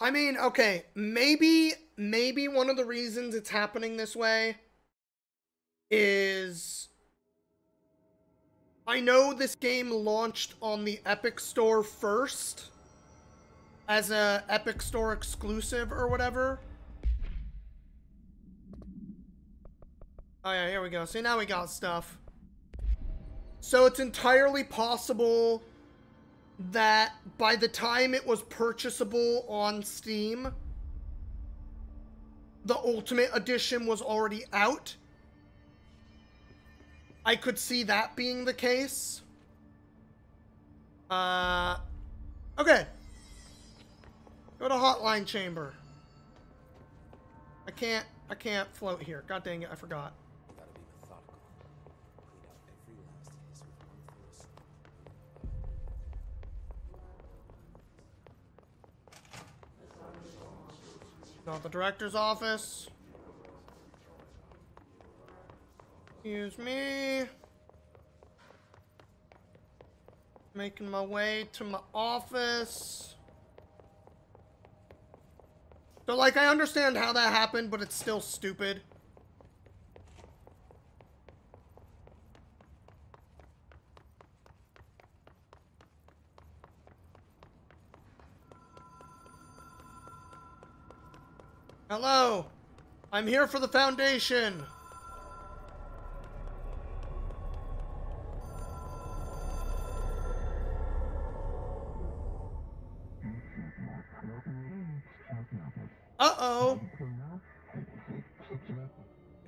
I mean, okay, maybe one of the reasons it's happening this way is I know this game launched on the Epic Store first as a Epic Store exclusive or whatever. Oh yeah, here we go. See, now we got stuff. So it's entirely possible that by the time it was purchasable on Steam, the Ultimate Edition was already out. I could see that being the case. Okay. Go to Hotline Chamber. I can't float here. God dang it, I forgot. Gotta be methodical. Clean out every last case with one force. Not the director's office. Excuse me. Making my way to my office. So, like, I understand how that happened, but it's still stupid. Hello. I'm here for the Foundation. Uh-oh.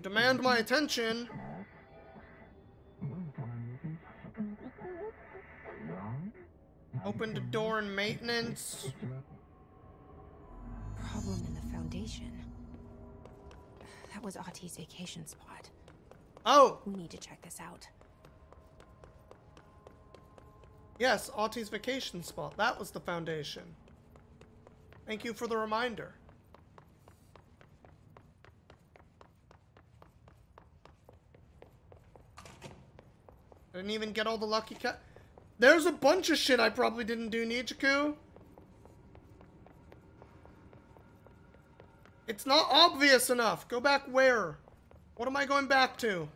Demand my attention. Opened the door in maintenance. Problem in the Foundation. That was Auti's vacation spot. Oh! We need to check this out. Yes, Auti's vacation spot. That was the Foundation. Thank you for the reminder. Didn't even get all the lucky cat. There's a bunch of shit I probably didn't do, Nijiku. It's not obvious enough. Go back where? What am I going back to?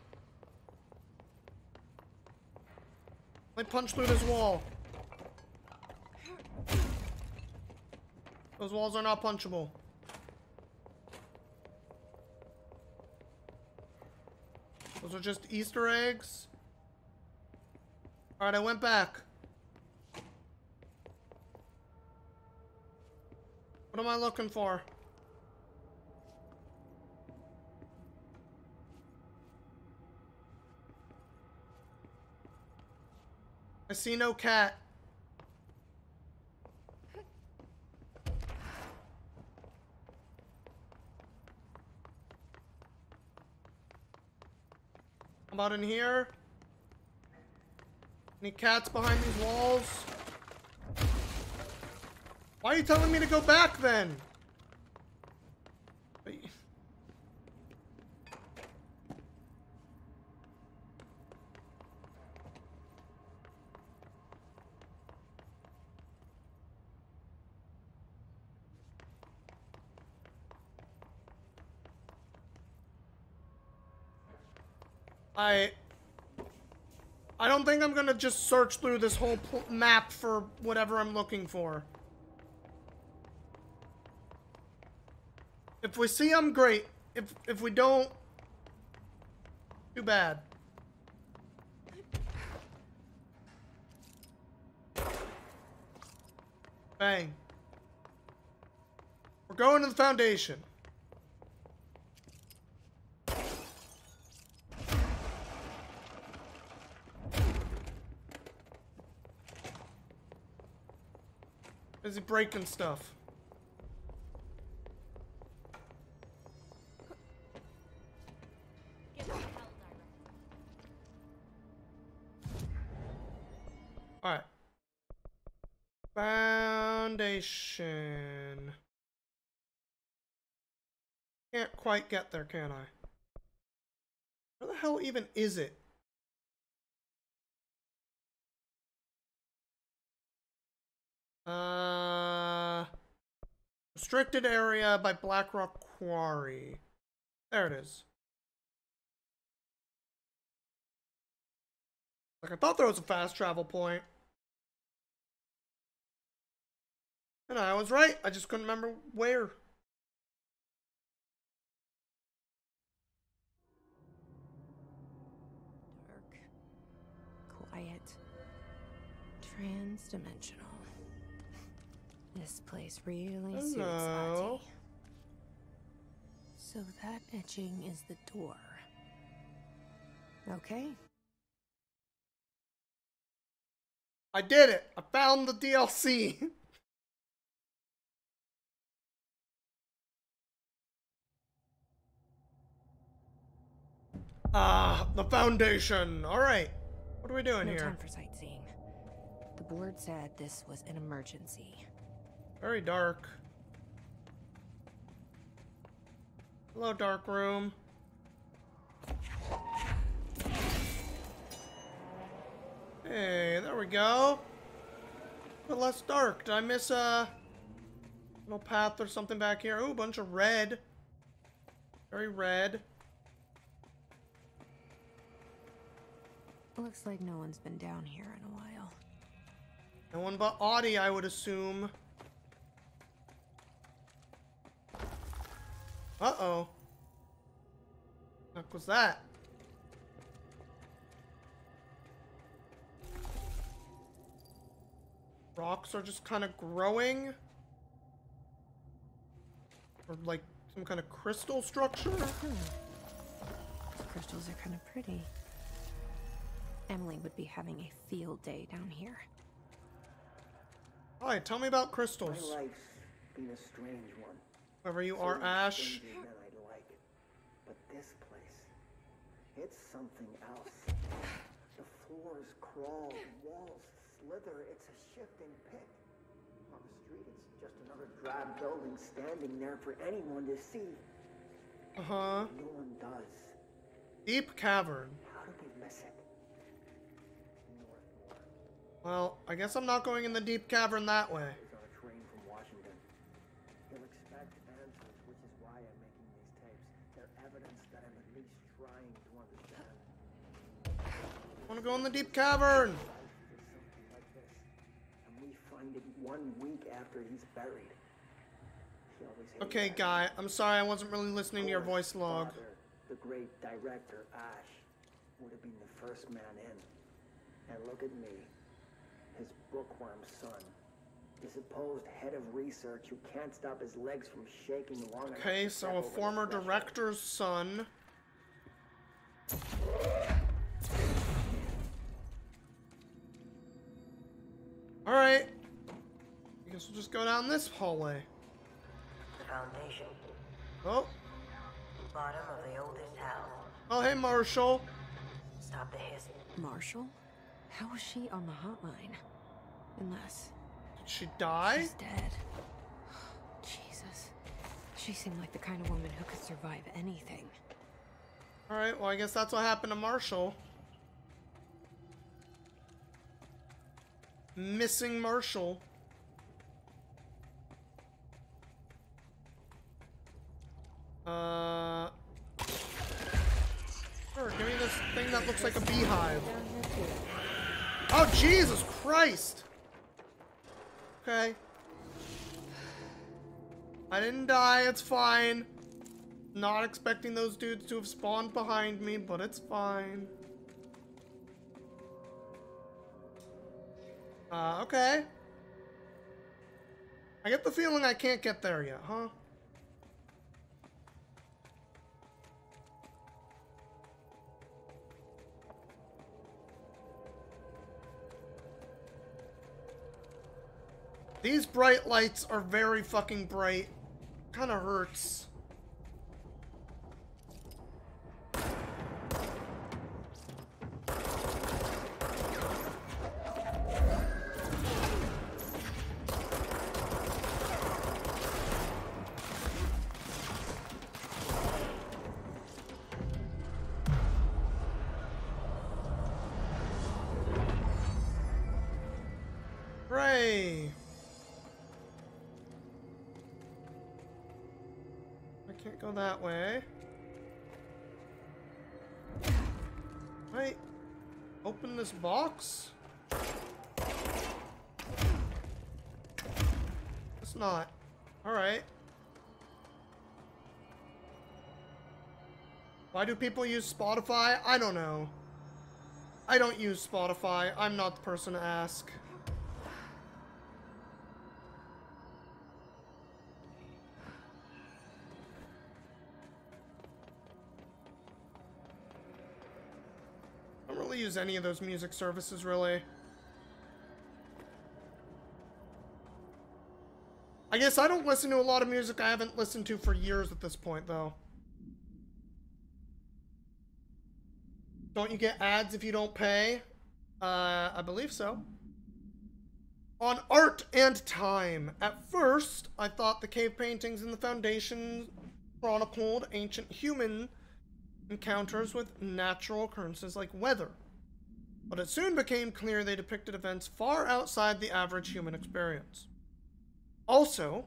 I punched through this wall. Those walls are not punchable. Those are just Easter eggs. Alright, I went back. What am I looking for? I see no cat. How about in here? Any cats behind these walls? Why are you telling me to go back then? I don't think I'm gonna just search through this whole map for whatever I'm looking for. If we see them, great. If we don't, too bad. Bang. We're going to the Foundation. Busy breaking stuff. Alright. Foundation. Can't quite get there, can I? Where the hell even is it? Restricted area by Blackrock Quarry. There it is. Like, I thought there was a fast travel point. And I was right. I just couldn't remember where. Dark. Quiet. Trans-dimensional. This place really suits Hello. Ati. So that etching is the door. Okay. I did it. I found the DLC. The foundation. All right. What are we doing No here? time for sightseeing. The board said this was an emergency. Very dark. Hello, dark room. Hey, there we go. A bit less dark. Did I miss a little path or something back here? Ooh, a bunch of red. Very red. Looks like no one's been down here in a while. No one but Audie, I would assume. Uh-oh. What was that? Rocks are just kind of growing? Or like some kind of crystal structure? The crystals are kind of pretty. Emily would be having a field day down here. Alright, tell me about My crystals. life's been a strange one. Whoever you So are, much Ash. stranger than I'd like. But this place, it's something else. The floors crawl, walls slither. It's a shifting pit. On the street, it's just another drab building standing there for anyone to see. Uh-huh. No one does. Deep cavern. How did we miss it? Northmore Well, I guess I'm not going in the deep cavern that way. is on a train from Washington. He'll expect answers, which is why I'm making these tapes. They're evidence that I'm at least trying to understand. I want to go in the deep cavern. Life is something like this, and we find it 1 week after he's buried. He always hated Okay, that. guy. I'm sorry I wasn't really listening to your voice Course, log. Father, the great director Ash would have been the first man in. And look at me, his bookworm son, the supposed head of research who can't stop his legs from shaking long enough Okay, to so step a over the former threshold. director's son. Alright. I guess we'll just go down this hallway. The foundation, Oh. bottom of the oldest house. Oh, hey, Marshall. Stop the hiss. Marshall? How was she on the hotline? Unless Did she die? she's dead. Jesus. She seemed like the kind of woman who could survive anything. Alright, well, I guess that's what happened to Marshall. Missing Marshall. Sure, give me this thing that looks like a beehive. Oh, Jesus Christ! Okay. I didn't die, it's fine. Not expecting those dudes to have spawned behind me, but it's fine. Okay. I get the feeling I can't get there yet, huh? These bright lights are very fucking bright. Kinda hurts. Hooray! can't go that way. Right. Open this box? It's not. Alright. Why do people use Spotify? I don't know. I don't use Spotify. I'm not the person to ask. I don't really use any of those music services, really. I guess I don't listen to a lot of music I haven't listened to for years at this point, though. Don't you get ads if you don't pay? I believe so. On art and time. At first, I thought the cave paintings in the Foundation chronicled ancient human encounters with natural occurrences like weather. But it soon became clear they depicted events far outside the average human experience. Also,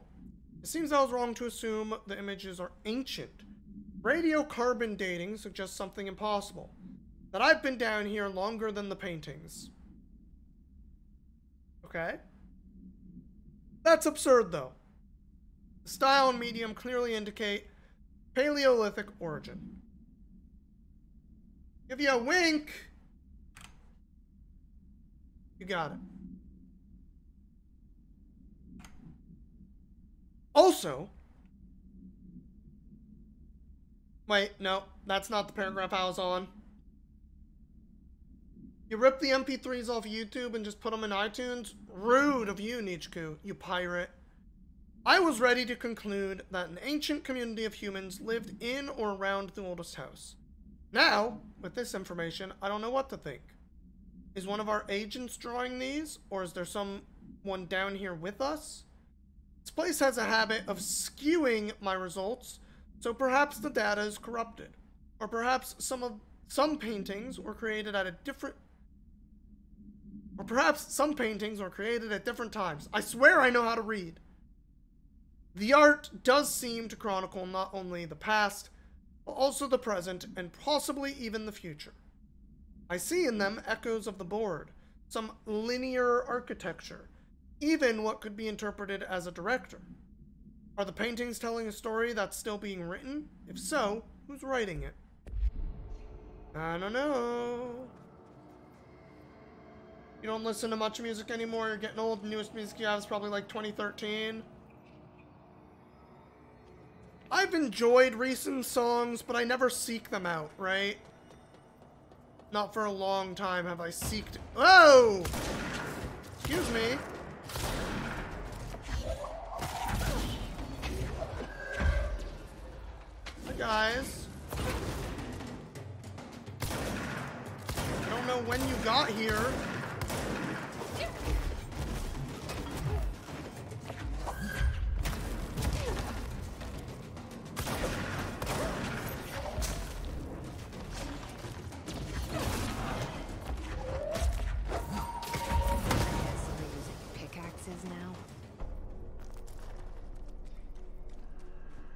it seems I was wrong to assume the images are ancient. Radiocarbon dating suggests something impossible. That I've been down here longer than the paintings. Okay. That's absurd, though. The style and medium clearly indicate Paleolithic origin. Give you a wink. You got it. Also, wait, no, that's not the paragraph I was on. You rip the MP3s off YouTube and just put them in iTunes? Rude of you, Nichiku, you pirate. I was ready to conclude that an ancient community of humans lived in or around the oldest house. Now, with this information, I don't know what to think. Is one of our agents drawing these, or is there someone down here with us? This place has a habit of skewing my results, so perhaps the data is corrupted. Or perhaps some paintings were created at different times. I swear I know how to read. The art does seem to chronicle not only the past, but also the present and possibly even the future. I see in them echoes of the board, some linear architecture, even what could be interpreted as a director. Are the paintings telling a story that's still being written? If so, who's writing it? I don't know. You don't listen to much music anymore, you're getting old. The newest music you have is probably like 2013. I've enjoyed recent songs, but I never seek them out, right? Not for a long time have I seeked. Whoa! Excuse me. Hi, guys. I don't know when you got here.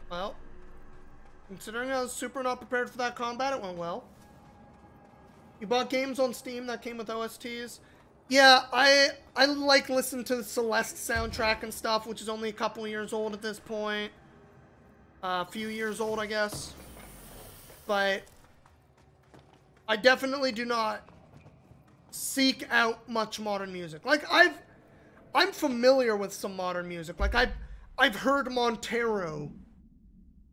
Well, considering I was super not prepared for that combat, it went well. You bought games on Steam that came with OSTs? Yeah, I like listen to the Celeste soundtrack and stuff, which is only a couple years old at this point. A few years old, I guess. But I definitely do not seek out much modern music. Like I'm familiar with some modern music. Like I've heard Montero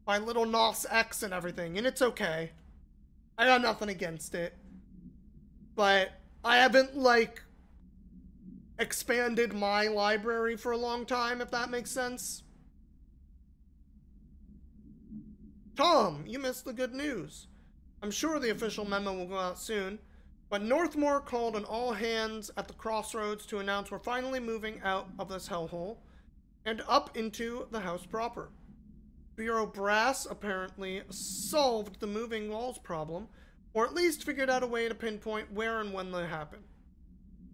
by Little Nas X and everything, and it's okay. I got nothing against it. But I haven't, like, expanded my library for a long time, if that makes sense. Tom, you missed the good news. I'm sure the official memo will go out soon, but Northmore called an all-hands at the crossroads to announce we're finally moving out of this hellhole and up into the house proper. Bureau Brass apparently solved the moving walls problem, or at least figured out a way to pinpoint where and when they happen.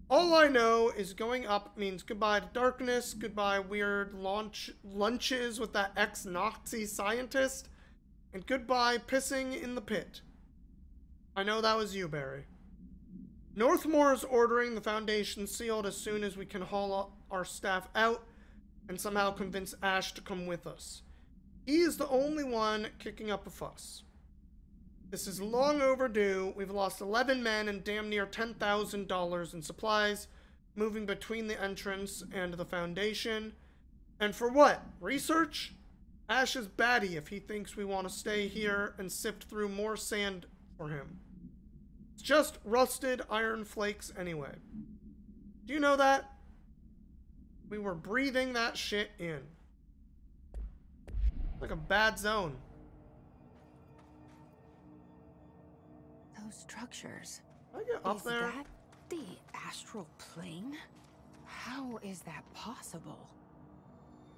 All I know is going up means goodbye to darkness, goodbye weird lunches with that ex-Nazi scientist, And goodbye pissing in the pit. I know that was you, Barry. Northmore is ordering the Foundation sealed as soon as we can haul our staff out and somehow convince Ash to come with us. He is the only one kicking up a fuss. This is long overdue. We've lost 11 men and damn near $10,000 in supplies, moving between the entrance and the Foundation. And for what? Research? Ash is batty if he thinks we want to stay here and sift through more sand for him. It's just rusted iron flakes anyway. Do you know that? We were breathing that shit in. Like a bad zone. Those structures. Can I get up there? Is that the astral plane? How is that possible?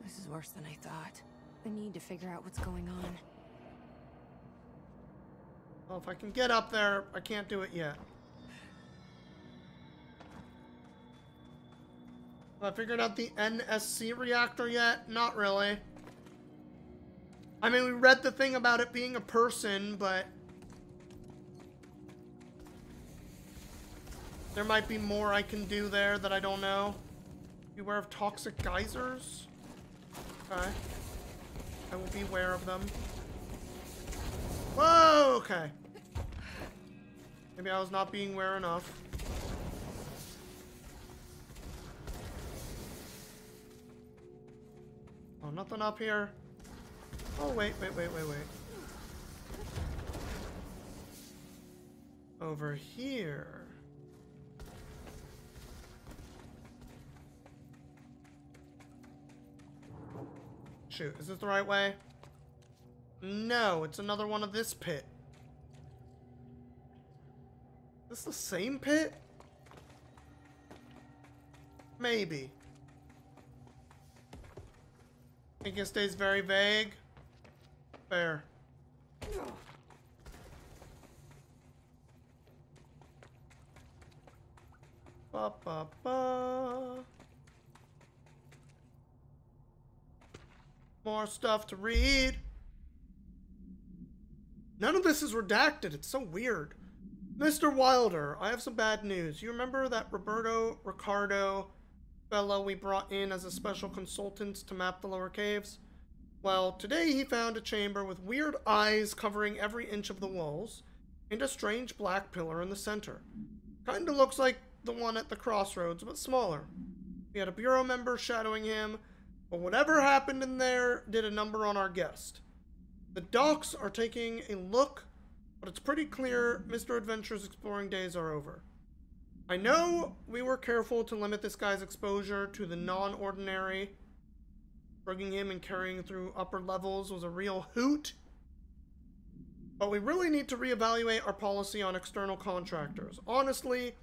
This is worse than I thought. I need to figure out what's going on. Well, if I can get up there, I can't do it yet. Have I figured out the NSC reactor yet? Not really. I mean, we read the thing about it being a person, but there might be more I can do there that I don't know. Beware of toxic geysers. Okay. I will be aware of them. Whoa, okay. Maybe I was not being aware enough. Oh, nothing up here. Oh, wait. Over here. Shoot, is this the right way? No, it's another one of this pit. Is this the same pit? Maybe. I think it stays very vague. Fair. Ba ba ba. More stuff to read. None of this is redacted. It's so weird. Mr. Wilder, I have some bad news. You remember that Roberto Ricardo fellow we brought in as a special consultant to map the lower caves? Well, today he found a chamber with weird eyes covering every inch of the walls and a strange black pillar in the center. Kinda looks like the one at the crossroads, but smaller. We had a bureau member shadowing him, but whatever happened in there did a number on our guest. The docs are taking a look, but it's pretty clear Mr. Adventure's exploring days are over. I know we were careful to limit this guy's exposure to the non-ordinary. Bringing him and carrying him through upper levels was a real hoot. But we really need to reevaluate our policy on external contractors. Honestly,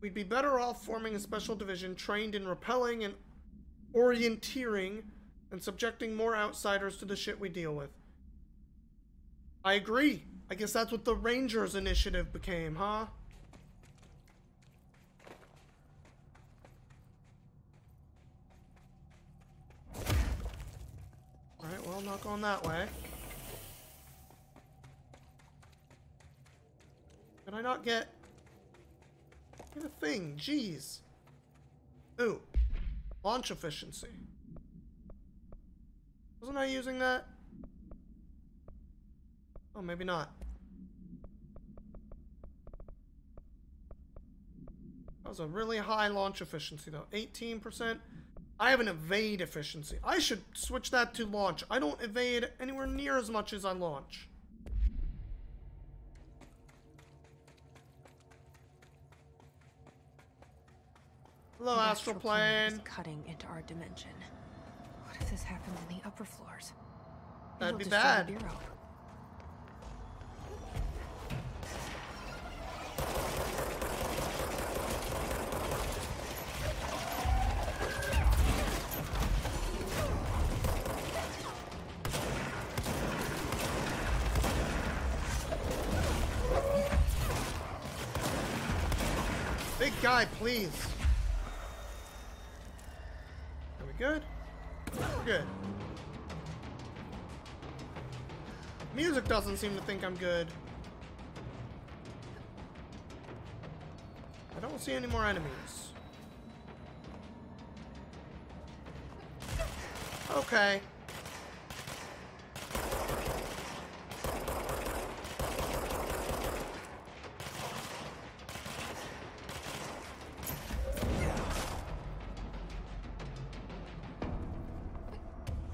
we'd be better off forming a special division trained in repelling and orienteering and subjecting more outsiders to the shit we deal with. I agree. I guess that's what the Rangers initiative became, huh? Alright, well, not going that way. Can I not get a thing? Jeez. Ooh. Launch efficiency. Wasn't I using that? Oh, maybe not. That was a really high launch efficiency, though. 18%. I have an evade efficiency. I should switch that to launch. I don't evade anywhere near as much as I launch. Hello, astral plane. Is cutting into our dimension. What if this happens in the upper floors? That'd be It'll destroy bad. the bureau. Big guy, please. Are we good? We're good. Music doesn't seem to think I'm good. I don't see any more enemies. Okay.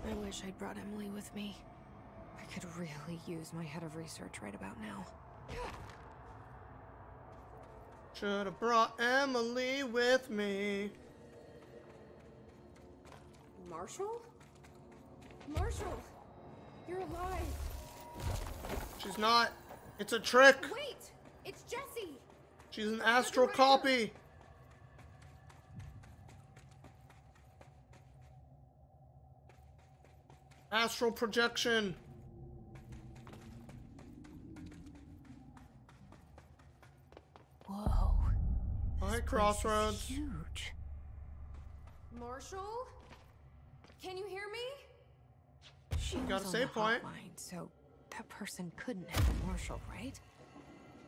I wish I'd brought Emily with me. I could really use my head of research right about now. Should have brought Emily with me. Marshall? Marshall! You're alive! She's not. It's a trick. Wait! It's Jesse! She's an astral copy. Astral projection. Whoa. Hi, This Crossroads. place is huge. Marshall? Can you hear me? She Got a was on save the point. hotline, so that person couldn't have been Marshall, right?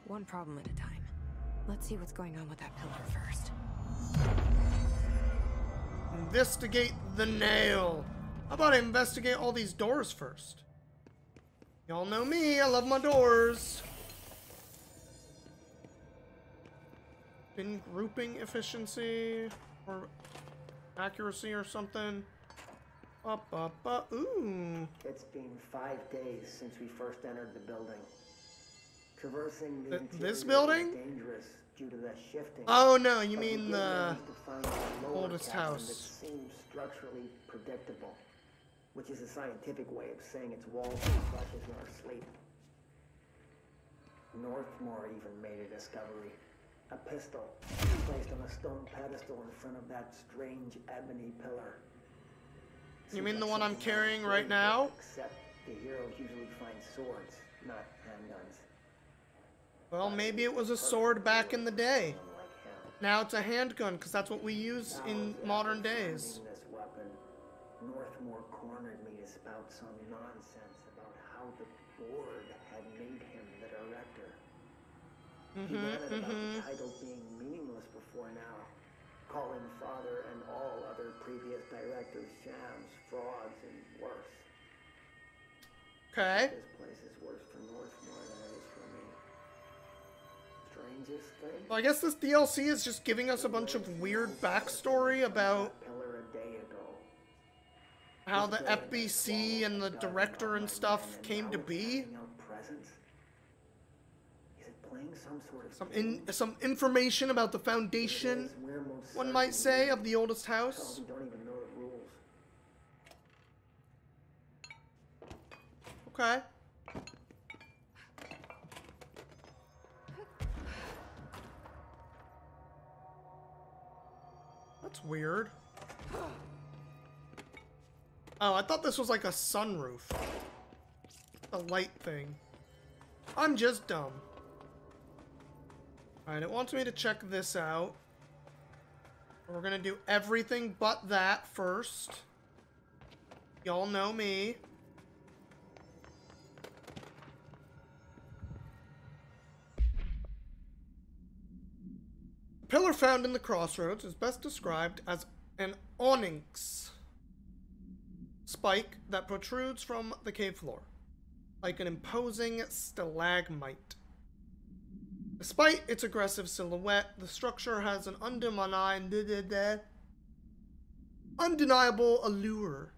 One problem at a time. Let's see what's going on with that pillar first. Investigate the nail. How about I investigate all these doors first? Y'all know me, I love my doors. Pin grouping efficiency or accuracy or something. Ooh. It's been 5 days since we first entered the building. Traversing the This interior building? is dangerous due to the shifting. Oh no, you But we mean did the manage to find a lower oldest cabin house. that seems structurally predictable, which is a scientific way of saying its walls are flushes in our sleep. Northmore even made a discovery. A pistol placed on a stone pedestal in front of that strange ebony pillar. You mean Seems the like one I'm something carrying out of right Blade, now? Except the heroes usually find swords, not handguns. Well, maybe it was a sword back in the day. Someone like him. Now it's a handgun, because that's what we use in modern days. Finding this weapon, Northmore cornered me to spout some nonsense about how the board had made him the director. He ranted about the title being meaningless before now, calling Father and all other previous directors shams, frauds, and worse. Okay. This place is worse for Northmore than it is for me. Strangest thing? Well, I guess this DLC is just giving us a bunch of weird backstory about Pillar a day ago. how the FBC and the director and stuff came to be. Is it playing some sort of Some information about the foundation, one might say, of the oldest house. We don't even know the rules. Okay. That's weird. Oh, I thought this was like a sunroof. The light thing. I'm just dumb. Alright, it wants me to check this out. We're gonna do everything but that first. Y'all know me. The pillar found in the crossroads is best described as an onyx spike that protrudes from the cave floor, like an imposing stalagmite. Despite its aggressive silhouette, the structure has an undeniable allure.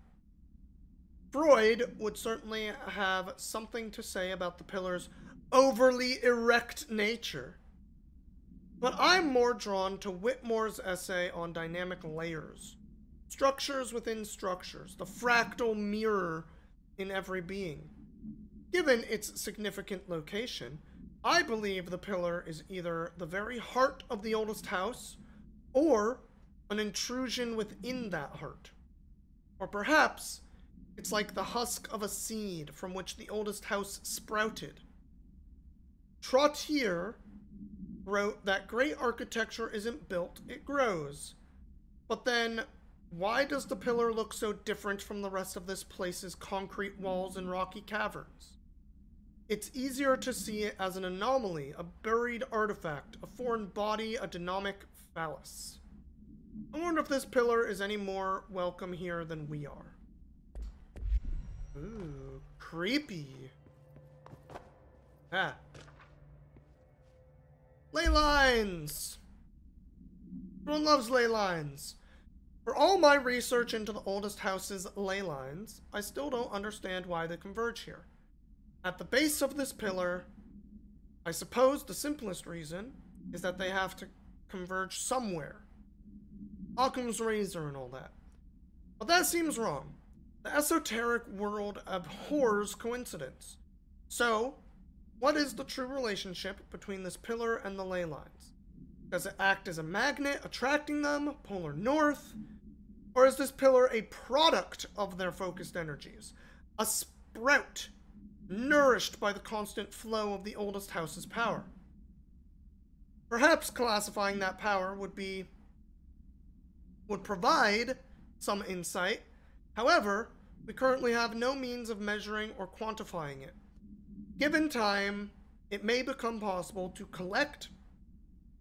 Freud would certainly have something to say about the pillar's overly erect nature. But I'm more drawn to Whitmore's essay on dynamic layers. Structures within structures, the fractal mirror in every being. Given its significant location, I believe the pillar is either the very heart of the oldest house, or an intrusion within that heart. Or perhaps it's like the husk of a seed from which the oldest house sprouted. Trottier wrote that great architecture isn't built, it grows. But then, why does the pillar look so different from the rest of this place's concrete walls and rocky caverns? it's easier to see it as an anomaly, a buried artifact, a foreign body, a dynamic phallus. I wonder if this pillar is any more welcome here than we are. Ooh, creepy. Ah. Ley lines! Everyone loves ley lines. For all my research into the oldest house's ley lines, I still don't understand why they converge here. At the base of this pillar, I suppose the simplest reason is that they have to converge somewhere. Occam's razor and all that. But that seems wrong. The esoteric world abhors coincidence. So, what is the true relationship between this pillar and the ley lines? Does it act as a magnet, attracting them, polar north? Or is this pillar a product of their focused energies? A sprout, nourished by the constant flow of the oldest house's power? Perhaps classifying that power would provide some insight. However, we currently have no means of measuring or quantifying it. Given time, it may become possible to collect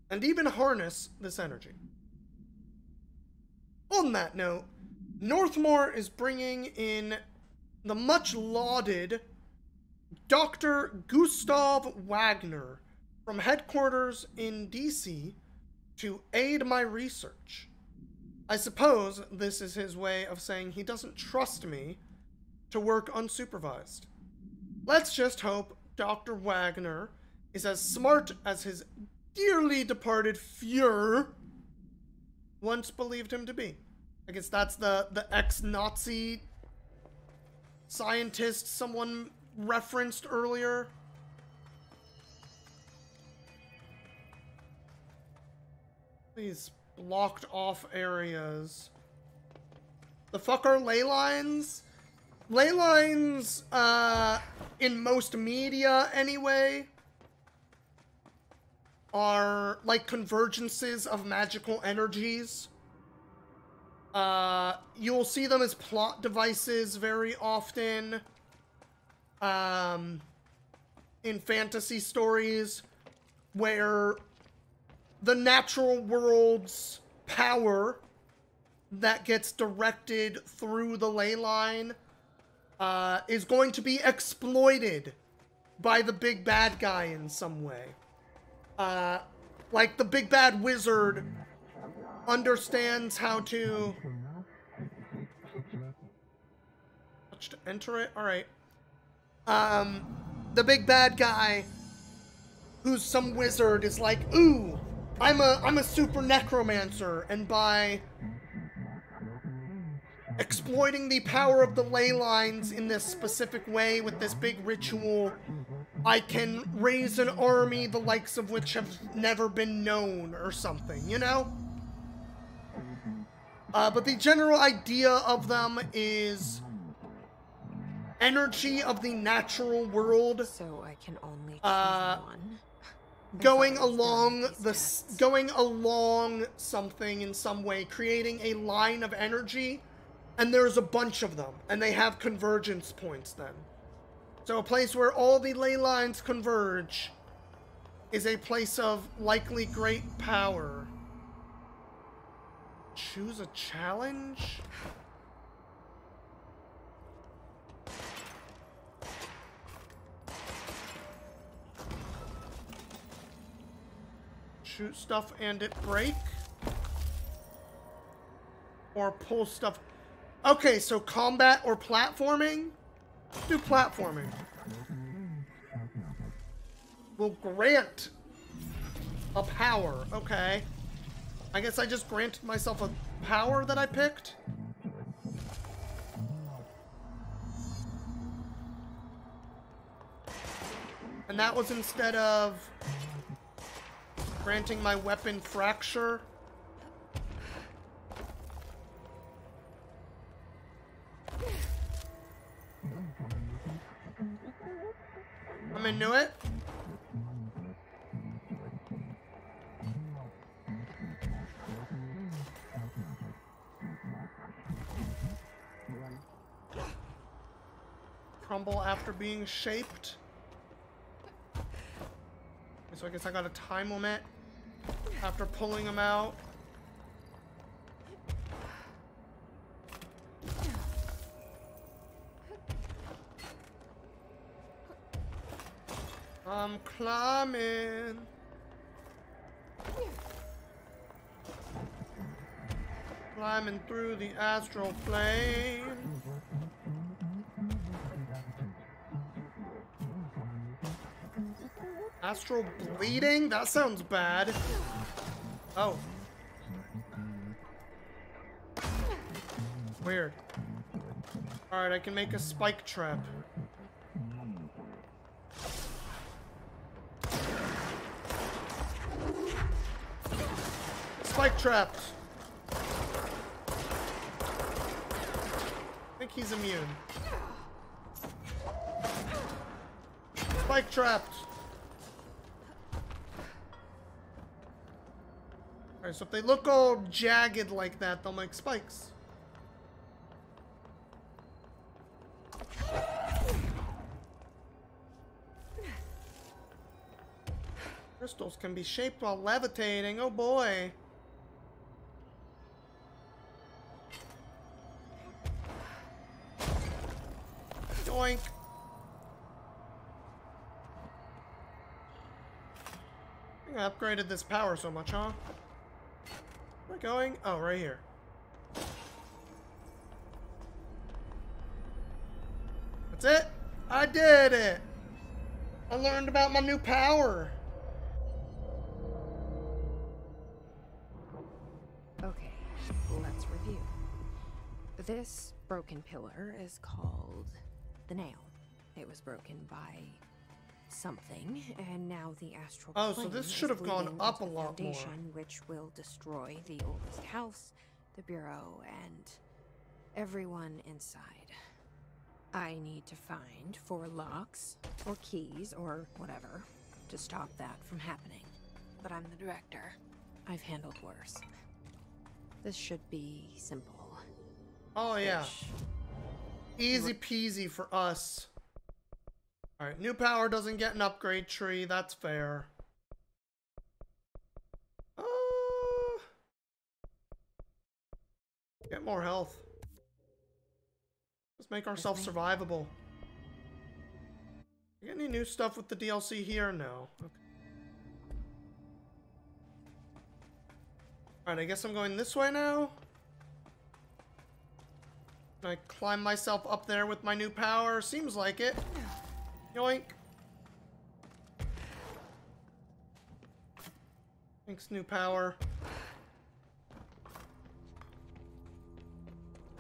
and even harness this energy. On that note, Northmore is bringing in the much lauded Dr. Gustav Wagner from headquarters in DC to aid my research. I suppose this is his way of saying he doesn't trust me to work unsupervised. Let's just hope Dr. Wagner is as smart as his dearly departed Fuhrer once believed him to be. I guess that's the ex-Nazi scientist someone referenced earlier. These blocked off areas. The fuck are ley lines? Ley lines, in most media anyway, are like convergences of magical energies. You'll see them as plot devices very often, in fantasy stories, where the natural world's power that gets directed through the ley line is going to be exploited by the big bad guy in some way. Like the big bad wizard understands how to enter it. All right. The big bad guy, who's some wizard, is like, ooh, I'm a super necromancer, and by exploiting the power of the ley lines in this specific way with this big ritual, I can raise an army the likes of which have never been known or something, you know? But the general idea of them is energy of the natural world. So I can only choose one. Going along something in some way, creating a line of energy, and there's a bunch of them, and they have convergence points then. So a place where all the ley lines converge is a place of likely great power. Choose a challenge? Shoot stuff and it break? Or pull stuff... Okay, so combat or platforming? Let's do platforming. Will grant a power. Okay. I guess I just granted myself a power that I picked. And that was instead of granting my weapon fracture. I'm into it. Crumble after being shaped. So I guess I got a time limit after pulling them out. I'm climbing. Climbing through the astral plane. Astral bleeding? That sounds bad. Oh. Weird. Alright, I can make a spike trap. Spike trapped. I think he's immune. Spike trapped. Alright, so if they look all jagged like that, they'll make spikes. Crystals can be shaped while levitating. Oh boy. Doink. I think I upgraded this power so much, huh? Where am I going? Oh, right here. That's it. I did it. I learned about my new power. Okay, let's review. This broken pillar is called the nail. It was broken by something, and now the astral Oh, so plane this is should have gone bleeding up into a the lot more. foundation, which will destroy the oldest house, the bureau, and everyone inside. I need to find 4 locks, or keys, or whatever, to stop that from happening. But I'm the director. I've handled worse. This should be simple. Oh, yeah. Ish. Easy peasy for us. Alright, new power doesn't get an upgrade tree. That's fair. Get more health. Let's make ourselves survivable. Get any new stuff with the DLC here? No. Okay. Alright, I guess I'm going this way now. Can I climb myself up there with my new power? Seems like it. Yoink. Thanks, new power.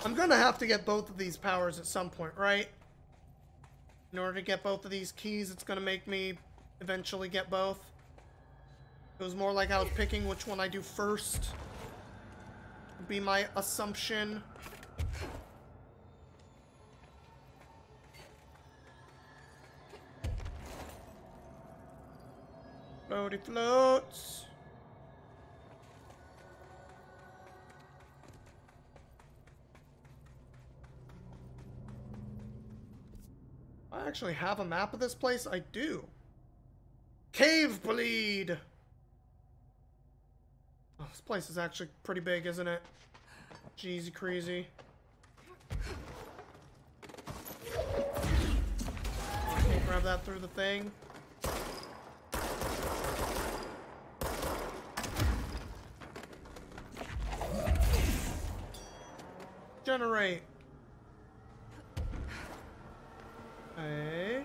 I'm gonna have to get both of these powers at some point, right? In order to get both of these keys, it's gonna make me eventually get both. It was more like I was picking which one I do first. Would be my assumption. Floaty floats. I actually have a map of this place? I do. Cave bleed! Oh, this place is actually pretty big, isn't it? Jeezy crazy. I can't grab that through the thing. Generate. Okay.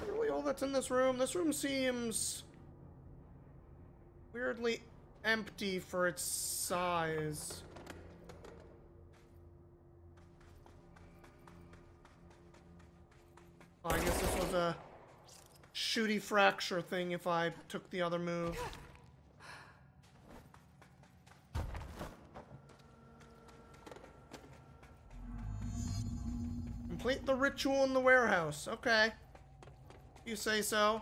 Really all that's in this room? This room seems weirdly empty for its size. Oh, I guess this was a shooty fracture thing if I took the other move. Complete the ritual in the warehouse. Okay. You say so.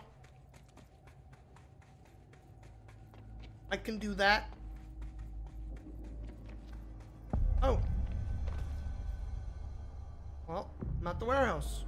I can do that. Oh. Well, I'm at the warehouse.